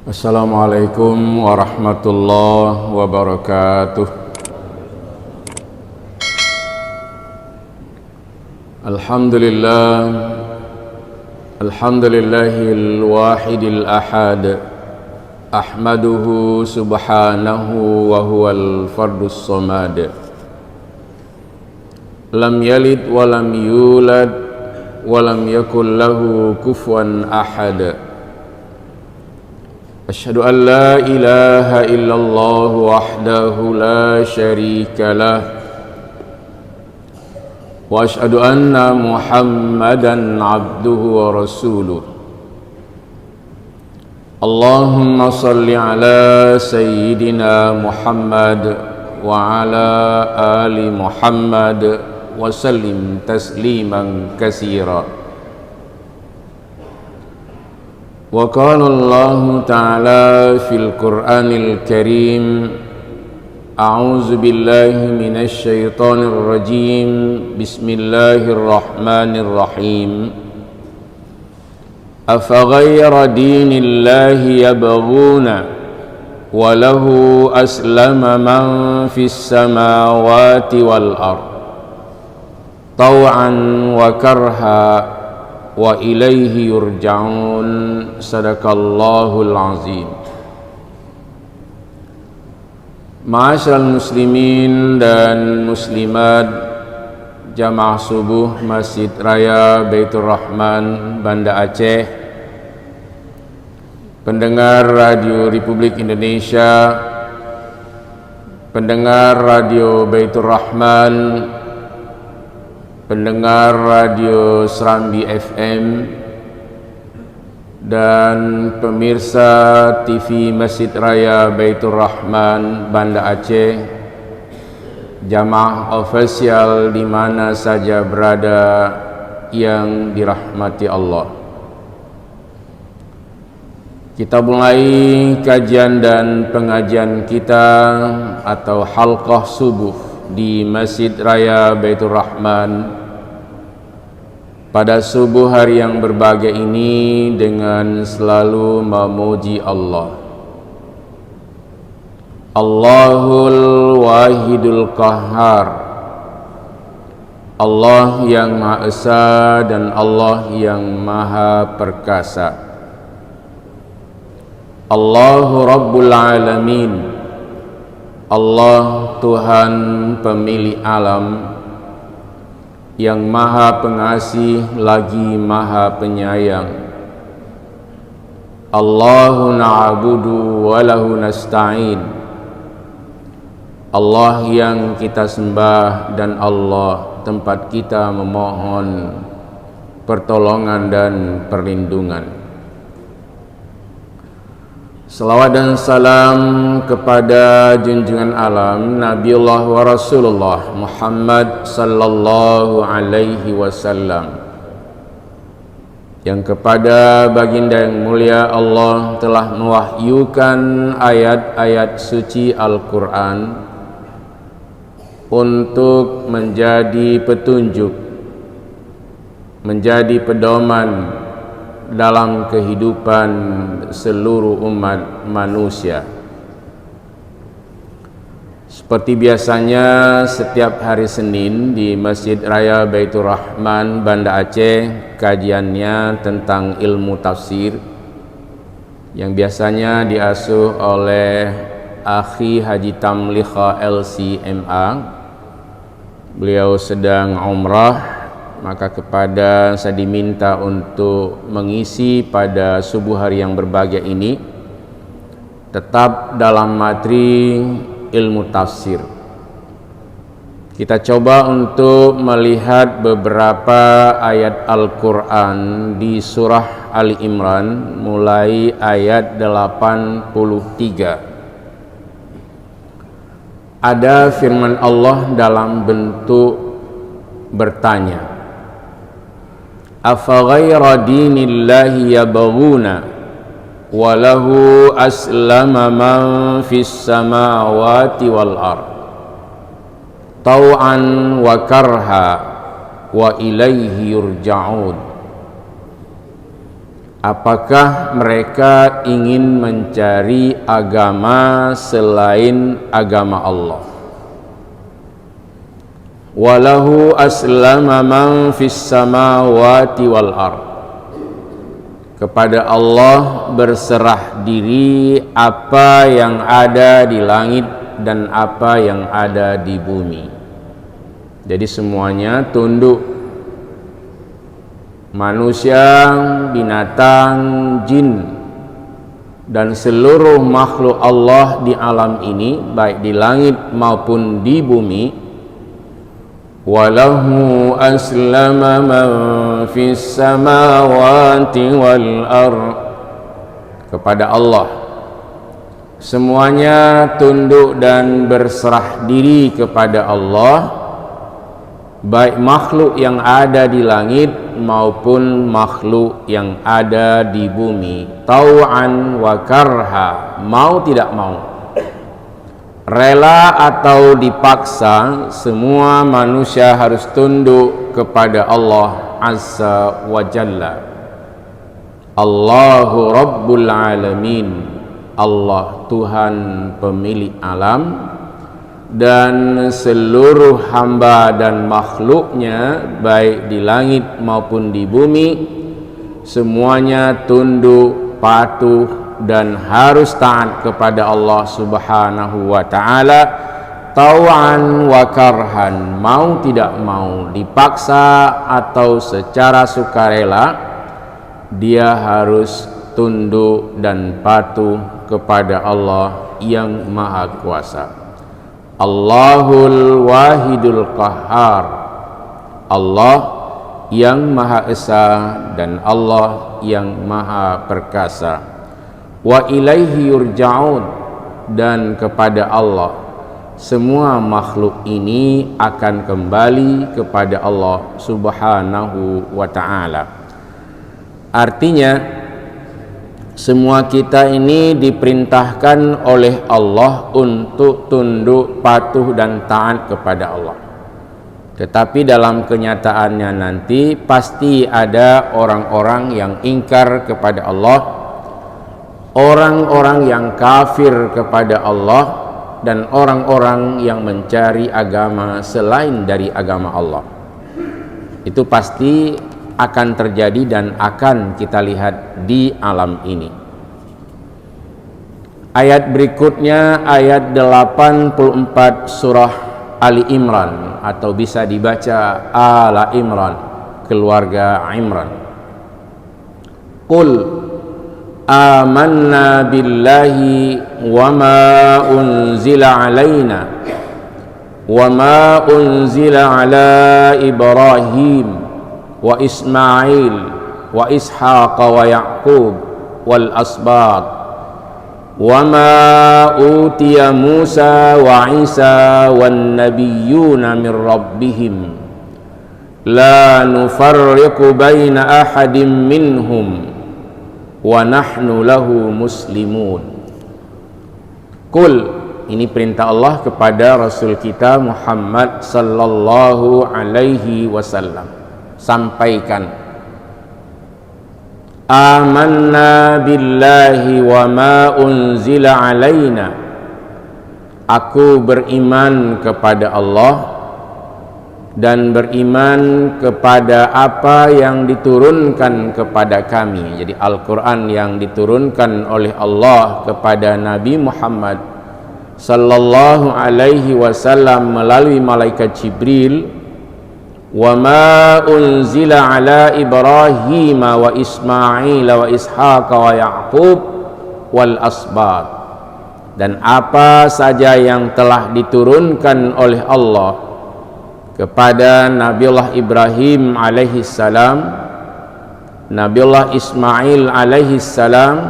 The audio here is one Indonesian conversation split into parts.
Assalamualaikum warahmatullahi wabarakatuh. Alhamdulillah, alhamdulillahil wahidil ahad, ahmaduhu subhanahu wa huwal fardus samad. Lam yalid wa lam yulad wa lam yakul lahu kufuwan ahad. Asyhadu an la ilaha illallah wahdahu la syarika lah wa asyhadu anna Muhammadan abduhu wa rasuluh. Allahumma salli ala sayyidina Muhammad wa ala ali Muhammad wa sallim tasliman katsira. Wa qala Allah ta'ala fil Qur'anil Karim, a'udzu billahi minasy syaithanir rajim, bismillahirrahmanirrahim. Afa ghayra dinillahi yabghuna wa lahu aslama man fis samawati wal ard taw'an wa karha wa ilaihi yurja'un. Sadaqallahul azim. Ma'asyiral muslimin dan muslimat jamaah subuh Masjid Raya Baitur Rahman Banda Aceh, pendengar Radio Republik Indonesia, pendengar Radio Baitur Rahman, pendengar Radio Serambi FM, dan pemirsa TV Masjid Raya Baitur Rahman Banda Aceh, jamaah ofisial di mana saja berada yang dirahmati Allah. Kita mulai kajian dan pengajian kita atau halqah subuh di Masjid Raya Baitur Rahman pada subuh hari yang berbahagia ini dengan selalu memuji Allah. Allahul Wahidul Qahhar, Allah yang Maha Esa dan Allah yang Maha Perkasa. Allahu Rabbul Alamin, Allah Tuhan pemilik alam yang Maha Pengasih lagi Maha Penyayang. Allahu na'budu wa lahu nasta'in, Allah yang kita sembah dan Allah tempat kita memohon pertolongan dan perlindungan. Salawat dan salam kepada junjungan alam Nabiullah wa Rasulullah Muhammad sallallahu alaihi wasallam, yang kepada baginda yang mulia Allah telah mewahyukan ayat-ayat suci Al-Quran untuk menjadi petunjuk, menjadi pedoman dalam kehidupan seluruh umat manusia. Seperti biasanya setiap hari Senin di Masjid Raya Baitur Rahman Banda Aceh, kajiannya tentang ilmu tafsir yang biasanya diasuh oleh Akhi Haji Tamliha LCMA. Beliau sedang umrah, maka kepada saya diminta untuk mengisi pada subuh hari yang berbahagia ini tetap dalam materi ilmu tafsir. Kita coba untuk melihat beberapa ayat Al-Quran di surah Ali Imran mulai ayat 83. Ada firman Allah dalam bentuk bertanya, afa ghayra dinillahi yabghuna wa lahu aslama man fis samawati wal ard tau'an wa karha wa ilaihi yurja'un. apakah mereka ingin mencari agama selain agama Allah? Walahu aslama man fis samawati wal ard. Kepada Allah berserah diri apa yang ada di langit dan apa yang ada di bumi. Jadi semuanya tunduk. Manusia, binatang, jin, dan seluruh makhluk Allah di alam ini, baik di langit maupun di bumi. Walahu aslama man fis samawati wal ard. Kepada Allah semuanya tunduk dan berserah diri kepada Allah, baik makhluk yang ada di langit maupun makhluk yang ada di bumi. Tau'an wa karha, mau tidak mau, rela atau dipaksa, semua manusia harus tunduk kepada Allah Azza wa Jalla. Allahu Rabbul Alamin, Allah Tuhan pemilik alam, dan seluruh hamba dan makhluknya baik di langit maupun di bumi semuanya tunduk, patuh dan harus taat kepada Allah Subhanahu wa ta'ala, tau'an wa karhan, mau tidak mau, dipaksa atau secara sukarela, dia harus tunduk dan patuh kepada Allah yang Maha Kuasa. Allahul Wahidul Qahhar, Allah yang Maha Esa dan Allah yang Maha Perkasa. Wa ilaihi yurja'un, dan kepada Allah semua makhluk ini akan kembali kepada Allah Subhanahu wa ta'ala. Artinya semua kita ini diperintahkan oleh Allah untuk tunduk, patuh dan taat kepada Allah. Tetapi dalam kenyataannya nanti pasti ada orang-orang yang ingkar kepada Allah, orang-orang yang kafir kepada Allah, dan orang-orang yang mencari agama selain dari agama Allah. Itu pasti akan terjadi dan akan kita lihat di alam ini. Ayat berikutnya, ayat 84 surah Ali Imran, atau bisa dibaca Ala Imran, keluarga Imran. Qul amanna billahi wa ma unzila alaina wa ma unzila ala Ibrahim wa Ismail wa Ishaq wa Yaqub wal asbat wa ma utiya Musa wa Isa wan nabiyyuna min rabbihim la nufarriqu baina ahadin minhum wa nahnu lahu muslimun. Qul, ini perintah Allah kepada Rasul kita Muhammad sallallahu alaihi wasallam. Sampaikan, amanna billahi wa ma unzila alaina, aku beriman kepada Allah dan beriman kepada apa yang diturunkan kepada kami. Jadi Al-Quran yang diturunkan oleh Allah kepada Nabi Muhammad sallallahu alaihi wasallam melalui malaikat Jibril. Wa ma unzila ala Ibrahim wa Ismail wa Ishaq wa Yaqub wal asbat, dan apa saja yang telah diturunkan oleh Allah kepada Nabiullah Ibrahim alaihi salam, Nabiullah Ismail alaihi salam,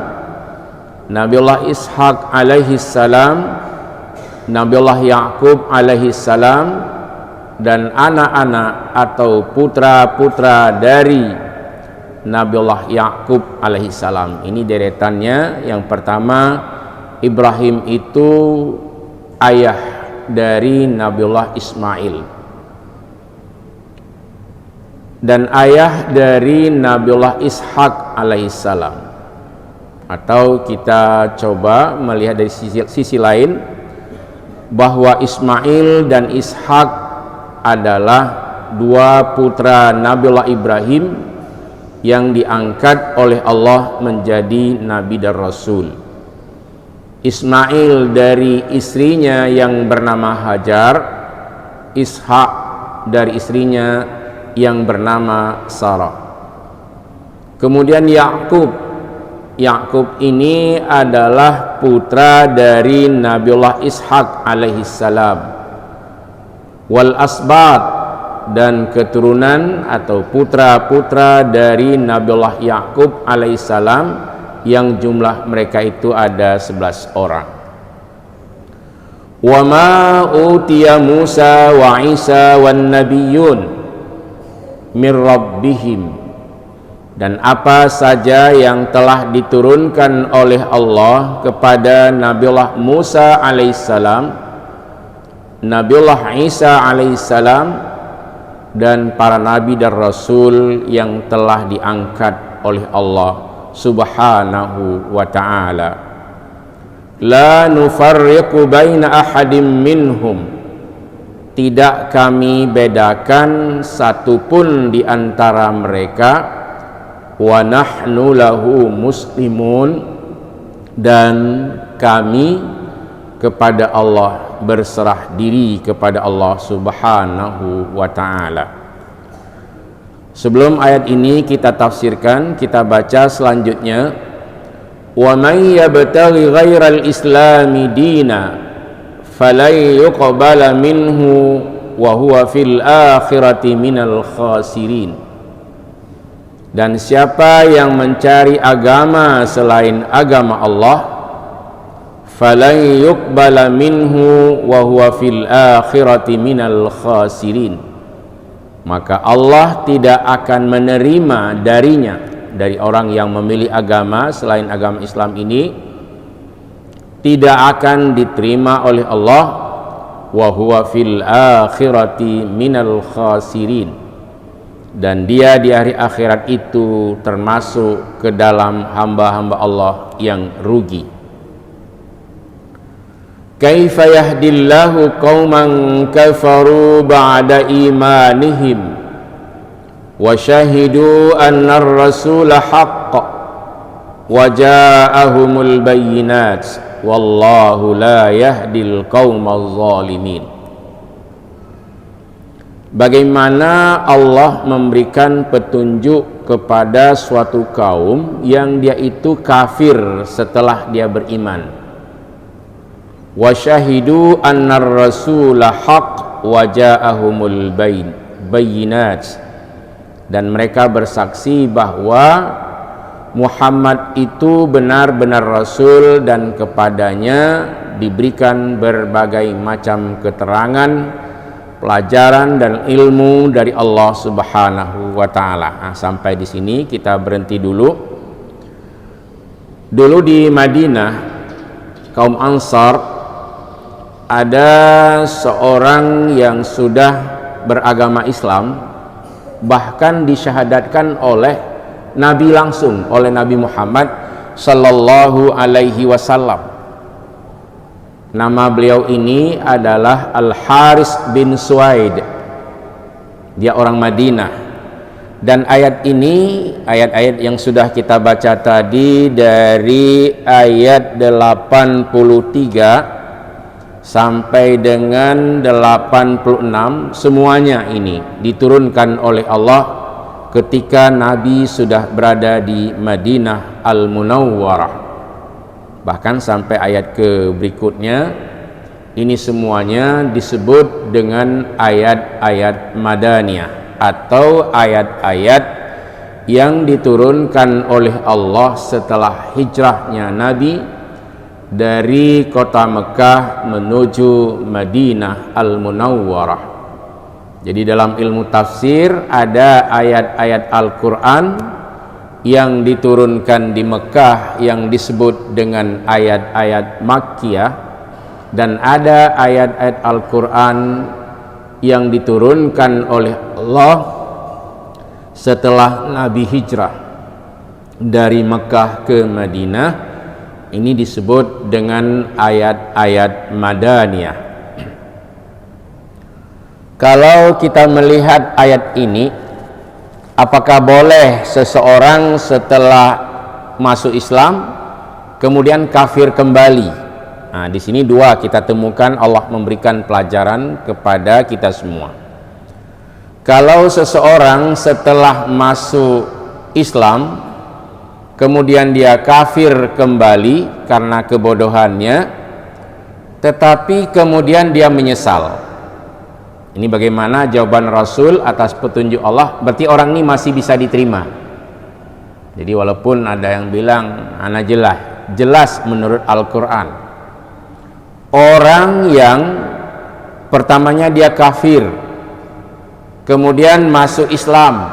Nabiullah Ishaq alaihi salam, Nabiullah Yaqub alaihi salam, dan anak-anak atau putra-putra dari Nabiullah Yaqub alaihi salam. Ini deretannya. Yang pertama, Ibrahim itu ayah dari Nabiullah Ismail. dan ayah dari Nabiullah Ishak alaihissalam. Atau kita coba melihat dari sisi lain, bahwa Ismail dan Ishak adalah dua putra Nabiullah Ibrahim yang diangkat oleh Allah menjadi nabi dan rasul. Ismail dari istrinya yang bernama Hajar, Ishak dari istrinya yang bernama Sarah. Kemudian Yakub ini adalah putra dari Nabiullah Ishak alaihissalam. Wal asbat, dan keturunan atau putra-putra dari Nabiullah Yakub alaihissalam yang jumlah mereka itu ada 11 orang. Wa ma utiya Musa wa Isa wan nabiyyun min rabbihim, dan apa saja yang telah diturunkan oleh Allah kepada Nabiullah Musa alaihissalam, Nabiullah Isa alaihissalam, dan para nabi dan rasul yang telah diangkat oleh Allah subhanahu wa ta'ala. La nufarriqu baina ahadim minhum, tidak kami bedakan satupun di antara mereka. Wa nahnu lahu muslimun, dan kami kepada Allah berserah diri kepada Allah subhanahu wa ta'ala. Sebelum ayat ini kita tafsirkan, kita baca selanjutnya. Wa may yabtaghi ghairal islami dina falan yuqbala minhu wa huwa fil akhirati minal khasirin. Dan siapa yang mencari agama selain agama Allah, falan yuqbala minhu wa huwa fil akhirati minal khasirin, maka Allah tidak akan menerima darinya, dari orang yang memilih agama selain agama Islam ini, tidak akan diterima oleh Allah. Wa huwa fil akhirati minal khasirin, dan dia di hari akhirat itu termasuk ke dalam hamba-hamba Allah yang rugi. Kaifa yahdillahu qauman kafaru ba'da imanihim wa syahidu anna ar-rasula haqq wa ja'ahumul bayyinat wallahu la yahdil qaumal zalimin. Bagaimana Allah memberikan petunjuk kepada suatu kaum yang dia itu kafir setelah dia beriman. Wa syahidu annar rasula haq wa ja'ahumul bayyinat, dan mereka bersaksi bahwa Muhammad itu benar-benar rasul dan kepadanya diberikan berbagai macam keterangan, pelajaran dan ilmu dari Allah subhanahu wa ta'ala. Sampai di sini kita berhenti dulu. Dulu di Madinah, kaum Ansar, ada seorang yang sudah beragama Islam, bahkan disyahadatkan oleh Nabi langsung, oleh Nabi Muhammad sallallahu alaihi wasallam. Nama beliau ini adalah Al-Haris bin Suwaid. Dia orang Madinah. Dan ayat ini, ayat-ayat yang sudah kita baca tadi dari ayat 83 sampai dengan 86, semuanya ini diturunkan oleh Allah ketika Nabi sudah berada di Madinah Al-Munawwarah. Bahkan sampai ayat ke berikutnya, ini semuanya disebut dengan ayat-ayat Madaniyah atau ayat-ayat yang diturunkan oleh Allah setelah hijrahnya Nabi dari kota Mekah menuju Madinah Al-Munawwarah. Jadi dalam ilmu tafsir ada ayat-ayat Al-Quran yang diturunkan di Mekah yang disebut dengan ayat-ayat Makkiyah, dan ada ayat-ayat Al-Quran yang diturunkan oleh Allah setelah Nabi hijrah dari Mekah ke Madinah. Ini disebut dengan ayat-ayat Madaniyah. Kalau kita melihat ayat ini, apakah boleh seseorang setelah masuk Islam kemudian kafir kembali? Nah, di sini dua kita temukan Allah memberikan pelajaran kepada kita semua. Kalau seseorang setelah masuk Islam kemudian dia kafir kembali karena kebodohannya, tetapi kemudian dia menyesal. Ini bagaimana jawaban Rasul atas petunjuk Allah? Berarti orang ini masih bisa diterima. Jadi walaupun ada yang bilang ana jelas menurut Al-Quran, orang yang pertamanya dia kafir kemudian masuk Islam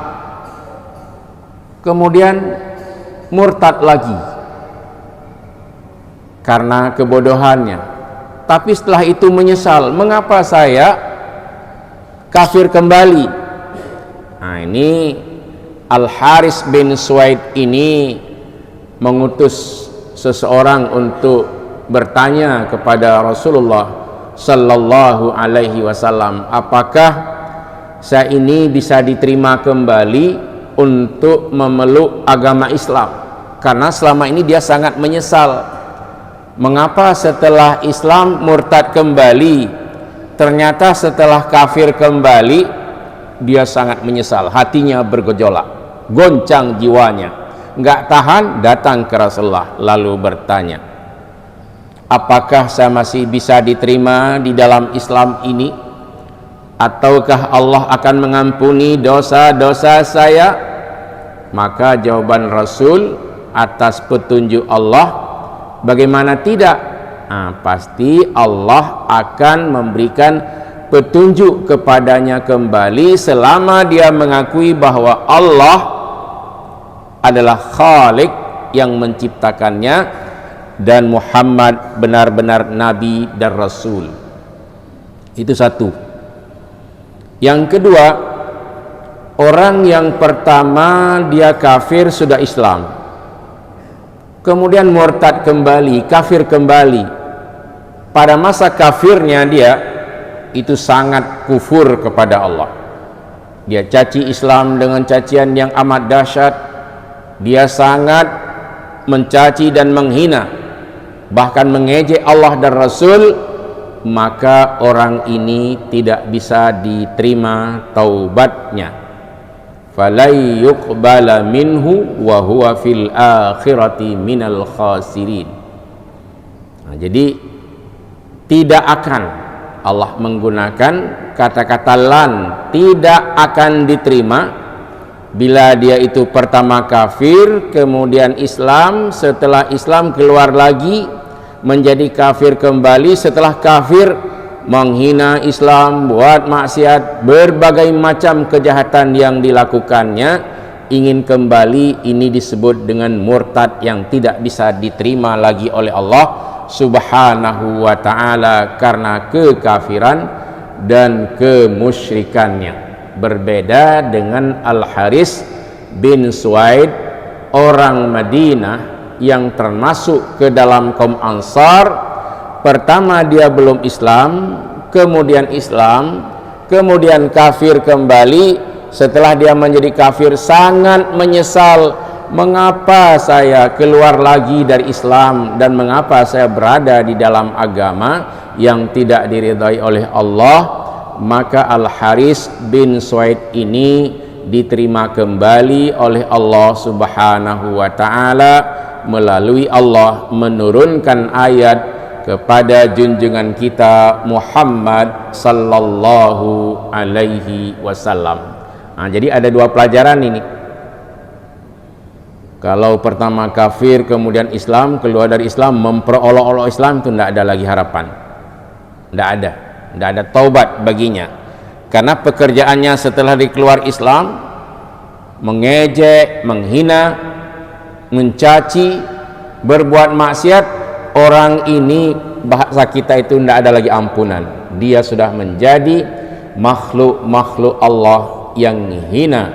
kemudian murtad lagi karena kebodohannya, tapi setelah itu menyesal, mengapa saya kafir kembali? Nah, ini Al-Haris bin Suwaid ini mengutus seseorang untuk bertanya kepada Rasulullah sallallahu alaihi wasallam, apakah saya ini bisa diterima kembali untuk memeluk agama Islam? Karena selama ini dia sangat menyesal, mengapa setelah Islam murtad kembali, ternyata setelah kafir kembali dia sangat menyesal, hatinya bergejolak, goncang jiwanya, nggak tahan, datang ke Rasulullah lalu bertanya, apakah saya masih bisa diterima di dalam Islam ini, ataukah Allah akan mengampuni dosa-dosa saya? Maka jawaban Rasul atas petunjuk Allah, bagaimana tidak? Nah, pasti Allah akan memberikan petunjuk kepadanya kembali selama dia mengakui bahwa Allah adalah Khalik yang menciptakannya dan Muhammad benar-benar Nabi dan Rasul. Itu satu. Yang kedua, orang yang pertama dia kafir sudah Islam, kemudian murtad kembali, kafir kembali. Pada masa kafirnya dia itu sangat kufur kepada Allah. Dia caci Islam dengan cacian yang amat dahsyat. Dia sangat mencaci dan menghina, bahkan mengejek Allah dan Rasul. Maka orang ini tidak bisa diterima taubatnya. Falai yuqbala minhu wa huwa fil akhirati minal khasirin. Nah, jadi tidak akan Allah menggunakan kata-kata lan, tidak akan diterima bila dia itu pertama kafir kemudian Islam, setelah Islam keluar lagi menjadi kafir kembali, setelah kafir menghina Islam, buat maksiat, berbagai macam kejahatan yang dilakukannya, ingin kembali, ini disebut dengan murtad yang tidak bisa diterima lagi oleh Allah subhanahu wa ta'ala karena kekafiran dan kemusyrikannya. Berbeda dengan Al-Haris bin Suwaid, orang Madinah yang termasuk ke dalam kaum Ansar. Pertama dia belum Islam, kemudian Islam, kemudian kafir kembali. Setelah dia menjadi kafir sangat menyesal, mengapa saya keluar lagi dari Islam dan mengapa saya berada di dalam agama yang tidak diridhai oleh Allah. Maka Al-Haris bin Suwaid ini diterima kembali oleh Allah subhanahu wa ta'ala melalui Allah menurunkan ayat kepada junjungan kita Muhammad sallallahu alaihi wasallam. Nah, jadi ada dua pelajaran ini. Kalau pertama kafir kemudian Islam, keluar dari Islam memperolok-olok Islam, itu tidak ada lagi harapan, tidak ada taubat baginya, karena pekerjaannya setelah dikeluar Islam mengejek, menghina, mencaci, berbuat maksiat. Orang ini bahasa kita itu tidak ada lagi ampunan, dia sudah menjadi makhluk-makhluk Allah yang hina,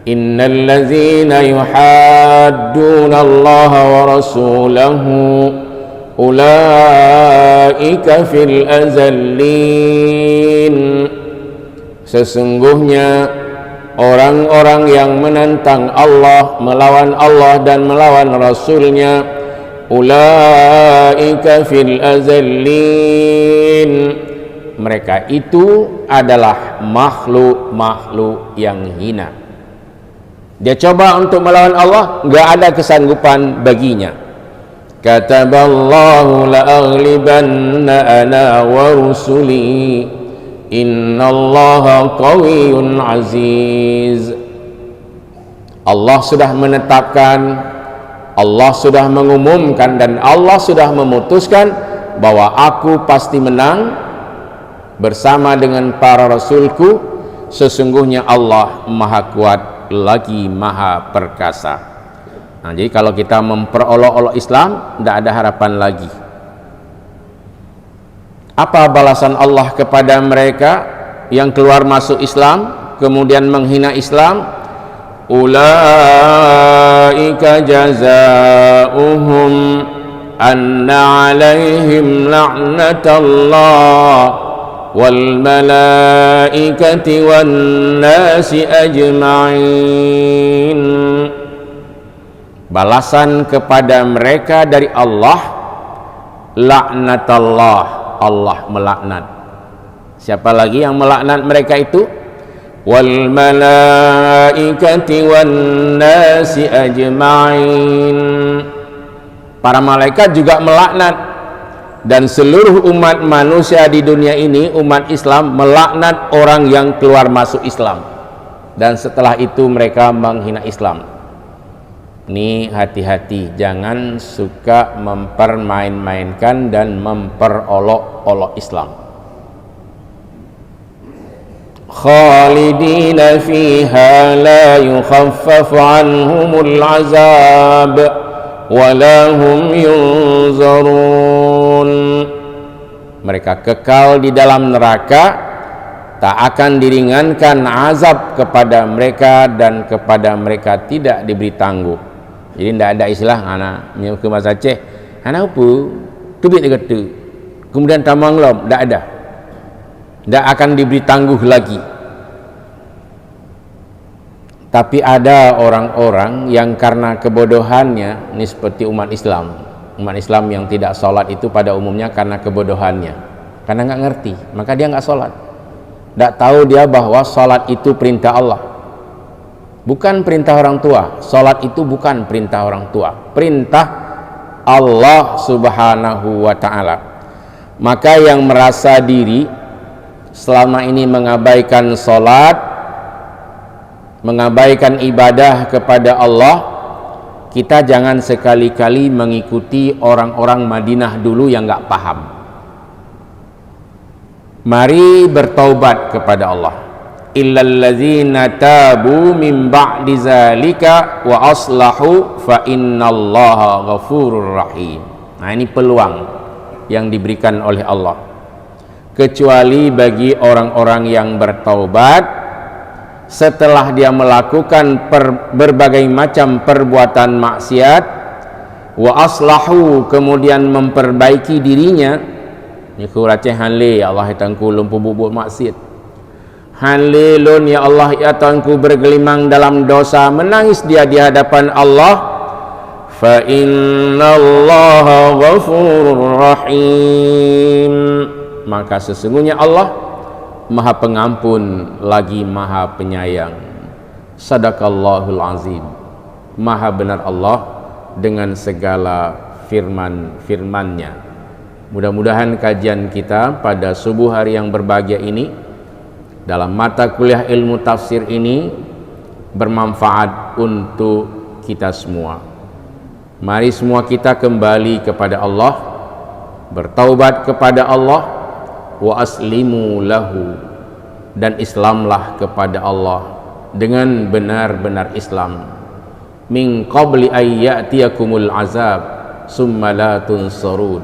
innal ladzina yuhadduna Allah wa rasulahu ulaika fil azallin. Sesungguhnya orang-orang yang menentang Allah, melawan Allah dan melawan Rasulnya, ulaika fil azallin, mereka itu adalah makhluk-makhluk yang hina. Dia coba untuk melawan Allah, enggak ada kesanggupan baginya. Kataballahu la'aghlibanna ana wa rusuli innallaha qawiyyun aziz. Allah sudah menetapkan, Allah sudah mengumumkan, dan Allah sudah memutuskan bahwa aku pasti menang bersama dengan para rasulku. Sesungguhnya Allah maha kuat lagi maha perkasa. Nah, jadi kalau kita memperolok-olok Islam, tidak ada harapan lagi. Apa balasan Allah kepada mereka yang keluar masuk Islam kemudian menghina Islam? Ulaika jazaohum anna alaihim la'natullah wal malaikati wan nasi ajma'in. Balasan kepada mereka dari Allah, laknatullah, Allah melaknat. Siapa lagi yang melaknat mereka itu? Wal malaikati wan nasi ajma'in. Para malaikat juga melaknat, dan seluruh umat manusia di dunia ini, umat Islam, melaknat orang yang keluar masuk Islam, dan setelah itu mereka menghina Islam. Ini hati-hati, jangan suka mempermain-mainkan dan memperolok-olok Islam. Khalidina fiha la yukhaffafu anhumul azab wa la hum yunzarun. Mereka kekal di dalam neraka, tak akan diringankan azab kepada mereka, dan kepada mereka tidak diberi tangguh. Jadi tidak ada istilah anak ke bahasa Aceh, anak apa tubik dia kata kemudian tamang lom, tidak ada, tidak akan diberi tangguh lagi. Tapi ada orang-orang yang karena kebodohannya, ini seperti umat Islam yang tidak sholat itu pada umumnya karena kebodohannya, karena nggak ngerti, maka dia nggak sholat. Tidak tahu dia bahwa sholat itu perintah Allah, bukan perintah orang tua. Sholat itu bukan perintah orang tua, perintah Allah subhanahu wa ta'ala. Maka yang merasa diri selama ini mengabaikan sholat, mengabaikan ibadah kepada Allah, kita jangan sekali-kali mengikuti orang-orang Madinah dulu yang nggak paham. Mari bertaubat kepada Allah. Illal ladzina tabu min ba'di zalika wa aslahu fa innallaha ghafurur rahim. Nah, ini peluang yang diberikan oleh Allah. Kecuali bagi orang-orang yang bertaubat setelah dia melakukan berbagai macam perbuatan maksiat, wa aslahu, kemudian memperbaiki dirinya. Ni ku raceh hanle Allah tangku lumpuh bubuk maksiat. Halilun ya Allah ya Tuhanku bergelimang dalam dosa, menangis dia di hadapan Allah. Fa innallaha ghafurur rahim, maka sesungguhnya Allah maha pengampun lagi maha penyayang. Sadaqallahul azim, maha benar Allah dengan segala firman-firmannya. Mudah-mudahan kajian kita pada subuh hari yang berbahagia ini dalam mata kuliah ilmu tafsir ini bermanfaat untuk kita semua. Mari semua kita kembali kepada Allah, bertaubat kepada Allah, wa aslimu lahu, dan Islamlah kepada Allah dengan benar-benar Islam. Min qabli ayyatiyakumul azab summa la tunsarun,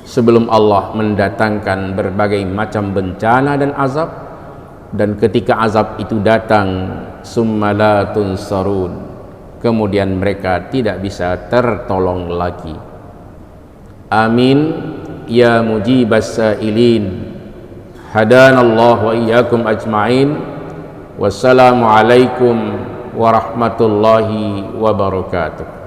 sebelum Allah mendatangkan berbagai macam bencana dan azab, dan ketika azab itu datang summa la tunsarun, kemudian mereka tidak bisa tertolong lagi. Amin ya mujibas sailin, hadanallahu wa iyyakum ajma'in. Wassalamu alaikum warahmatullahi wabarakatuh.